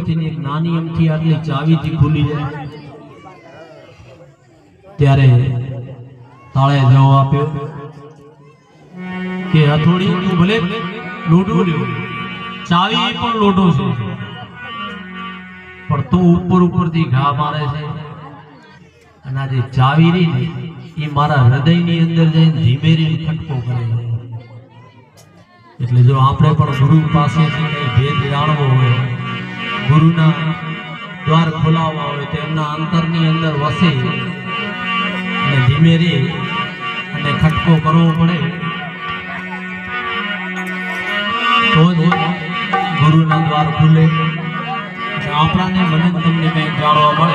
ઉપરથી એક નાની અમથી આટલી ચાવીથી ખુલી જાય ત્યારે તાળે જવાબ આપ્યો કે હથોડી તું ભલે લોઢો લ્યો, ચાવી પણ લોઢો છે, પણ તું ઉપર ઉપરથી ઘા મારે છે અને આ જે ચાવી રહી ને એ મારા હૃદયની અંદર જઈને ધીમે ધીમે ખટકો કરે છે. એટલે જો આપણે પણ ગુરુ પાસેથી કઈ ભેદ જાણવો હોય, ગુરુના દ્વાર ખોલાવવા હોય તો એમના અંતરની અંદર વસે અને ધીમે રે અને ખટકો કરવો પડે તો જ ગુરુના દ્વાર ખુલે. આપણાને મને તમને કંઈ જાણવા મળે